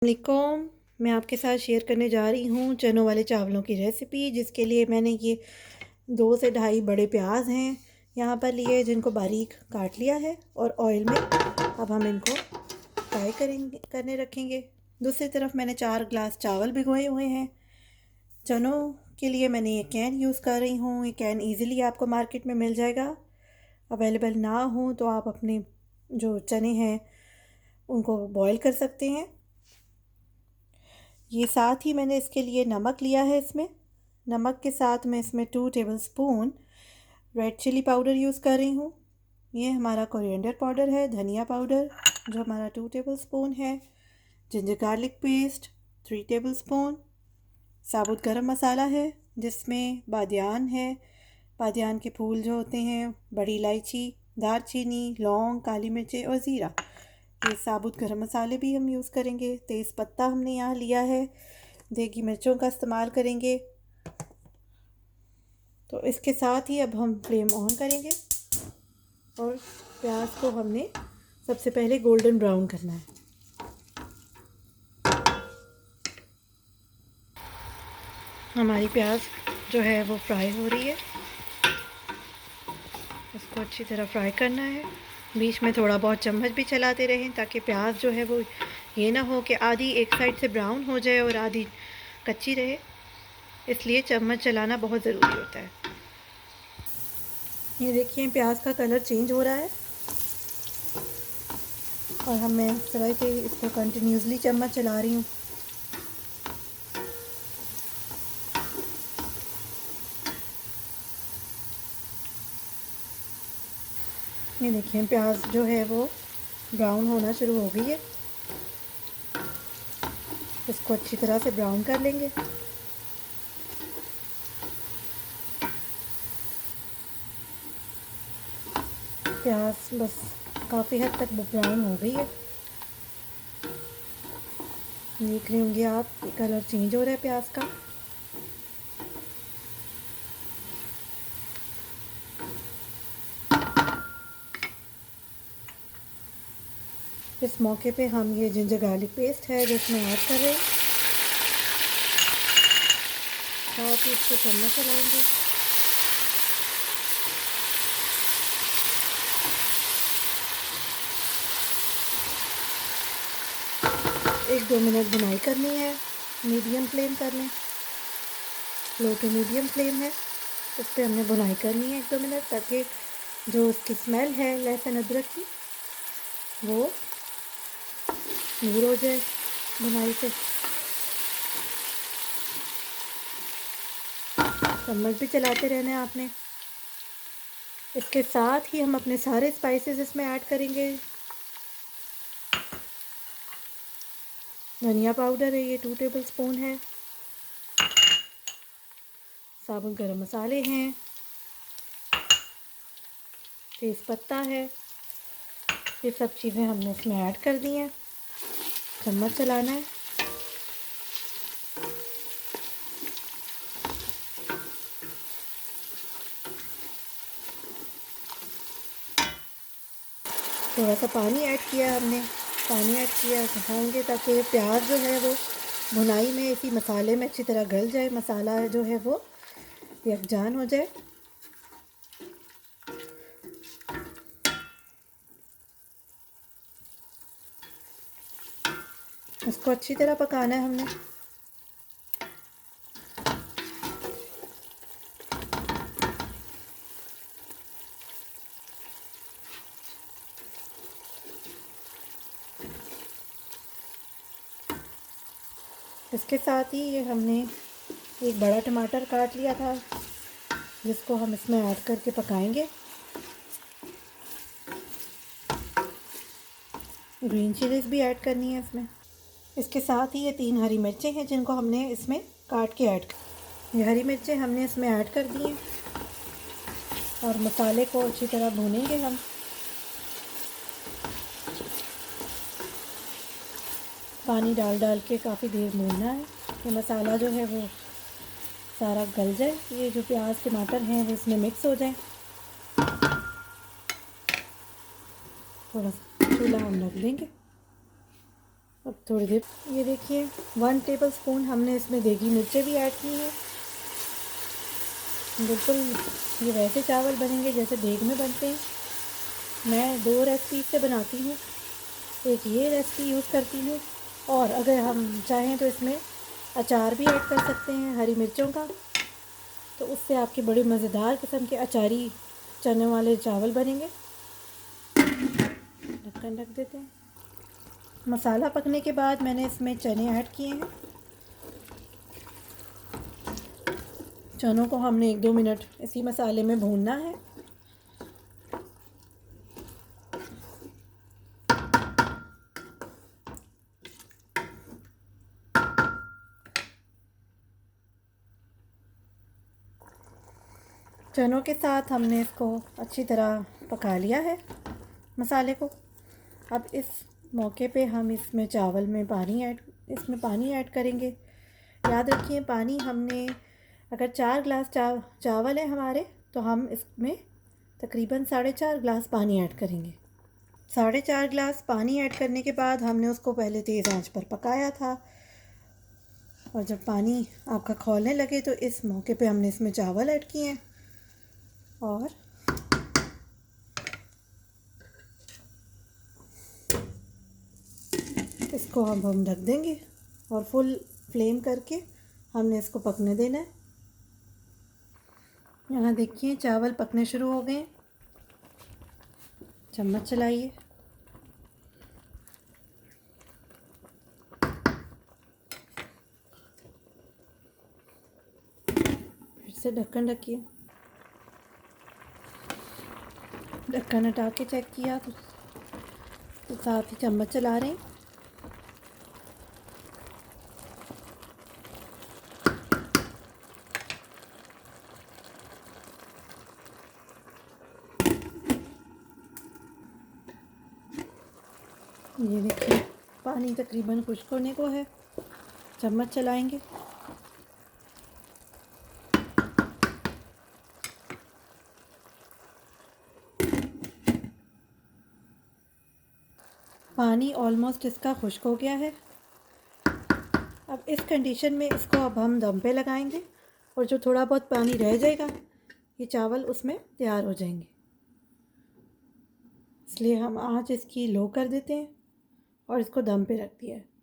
वालेकुम। मैं आपके साथ शेयर करने जा रही हूँ चनों वाले चावलों की रेसिपी, जिसके लिए मैंने ये 2 से ढाई बड़े प्याज हैं यहाँ पर लिए, जिनको बारीक काट लिया है और ऑयल में अब हम इनको फ्राई करने रखेंगे। दूसरी तरफ मैंने 4 ग्लास चावल भिगोए हुए हैं। चनों के लिए मैंने ये कैन यूज़ कर रही हूँ। ये कैन ईज़िली आपको मार्केट में मिल जाएगा। अवेलेबल ना हो तो आप अपने जो चने हैं उनको बॉयल कर सकते हैं। ये साथ ही मैंने इसके लिए नमक लिया है। इसमें नमक के साथ मैं इसमें 2 tablespoon red chilli powder use कर रही हूँ। ये हमारा कोरिएंडर पाउडर है, धनिया पाउडर जो हमारा 2 टेबलस्पून है, जिंजर गार्लिक पेस्ट 3 टेबलस्पून, साबुत गरम मसाला है जिसमें बादियान है, बादियान के फूल जो होते हैं, बड़ी इलायची, दालचीनी, लौंग, काली मिर्चें और ज़ीरा। ये साबुत गरम मसाले भी हम यूज़ करेंगे। तेज़ पत्ता हमने यहाँ लिया है। देगी मिर्चों का इस्तेमाल करेंगे। तो इसके साथ ही अब हम फ्लेम ऑन करेंगे और प्याज को हमने सबसे पहले गोल्डन ब्राउन करना है। हमारी प्याज जो है वो फ्राई हो रही है। इसको अच्छी तरह फ्राई करना है। बीच में थोड़ा बहुत चम्मच भी चलाते रहें ताकि प्याज जो है वो ये ना हो कि आधी एक साइड से ब्राउन हो जाए और आधी कच्ची रहे, इसलिए चम्मच चलाना बहुत ज़रूरी होता है। ये देखिए प्याज का कलर चेंज हो रहा है और मैं इस तरह से इसको कंटिन्यूसली चम्मच चला रही हूँ। ये देखिए प्याज जो है वो ब्राउन होना शुरू हो गई है। इसको अच्छी तरह से ब्राउन कर लेंगे। प्याज बस काफ़ी हद तक ब्राउन हो गई है। देख रहे होंगे आप, कलर चेंज हो रहा है प्याज का। इस मौके पे हम ये जिंजर गार्लिक पेस्ट है जो इसमें ऐड कर रहे हैं। साथ ही इसको चम्मच चलाएंगे। एक दो मिनट भुनाई करनी है। मीडियम फ्लेम कर लें, लो टू मीडियम फ्लेम है, उस पर हमने भुनाई करनी है 1-2 मिनट, ताकि जो उसकी स्मेल है लहसुन अदरक की वो दूर हो जाए भुनाई से। चम्मच भी चलाते रहना है आपने। इसके साथ ही हम अपने सारे स्पाइसेस इसमें ऐड करेंगे। धनिया पाउडर है, ये 2 टेबलस्पून है। साबुत गरम मसाले हैं, तेज़ पत्ता है। ये सब चीज़ें हमने इसमें ऐड कर दी हैं। चम्मच चलाना है। थोड़ा सा पानी ऐड किया हमने, पानी ऐड किया दिखाएंगे ताकि प्याज जो है वो भुनाई में इसी मसाले में अच्छी तरह गल जाए, मसाला जो है वो यकजान हो जाए। इसको अच्छी तरह पकाना है हमने। इसके साथ ही ये हमने एक बड़ा टमाटर काट लिया था जिसको हम इसमें ऐड करके पकाएंगे। ग्रीन चिलीज भी ऐड करनी है इसमें। इसके साथ ही ये 3 हरी मिर्चें हैं जिनको हमने इसमें काट के ऐड कर, ये हरी मिर्चें हमने इसमें ऐड कर दी हैं और मसाले को अच्छी तरह भूनेंगे हम। पानी डाल डाल के काफ़ी देर भूनना है। ये मसाला जो है वो सारा गल जाए, ये जो प्याज टमाटर हैं वो इसमें मिक्स हो जाए। थोड़ा सा चूल्हा हम रख देंगे अब थोड़ी देर, ये देखिए 1 टेबल स्पून हमने इसमें देगी मिर्चें भी ऐड की हैं। बिल्कुल ये वैसे चावल बनेंगे जैसे देग में बनते हैं। मैं 2 रेसिपी से बनाती हूँ, एक ये रेसिपी यूज़ करती हूँ, और अगर हम चाहें तो इसमें अचार भी ऐड कर सकते हैं हरी मिर्चों का, तो उससे आपके बड़े मज़ेदार किस्म के अचारी चने वाले चावल बनेंगे। ढक्कन ढक देते हैं। मसाला पकने के बाद मैंने इसमें चने ऐड किए हैं। चनों को हमने 1-2 मिनट इसी मसाले में भूनना है। चनों के साथ हमने इसको अच्छी तरह पका लिया है मसाले को। अब इस मौके पे हम इसमें इसमें पानी ऐड करेंगे। याद रखिए पानी हमने, अगर 4 गिलास चावल है हमारे, तो हम इसमें तकरीबन 4.5 गिलास पानी ऐड करेंगे। 4.5 गिलास पानी ऐड करने के बाद हमने उसको पहले तेज़ आंच पर पकाया था, और जब पानी आपका खौलने लगे तो इस मौके पे हमने इसमें चावल ऐड किए हैं, और इसको अब हम ढक देंगे और फुल फ्लेम करके हमने इसको पकने देना है। यहाँ देखिए चावल पकने शुरू हो गए। चम्मच चलाइए। फिर से ढक्कन रखिए। ढक्कन हटा के चेक किया तो साथ ही चम्मच चला रहे हैं। ये देखिए पानी तकरीबन खुश्क होने को है। चम्मच चलाएंगे। पानी ऑलमोस्ट इसका खुश्क हो गया है। अब इस कंडीशन में इसको अब हम दम पे लगाएंगे, और जो थोड़ा बहुत पानी रह जाएगा ये चावल उसमें तैयार हो जाएंगे। इसलिए हम आँच इसकी लो कर देते हैं और इसको दम पे रख दिया है।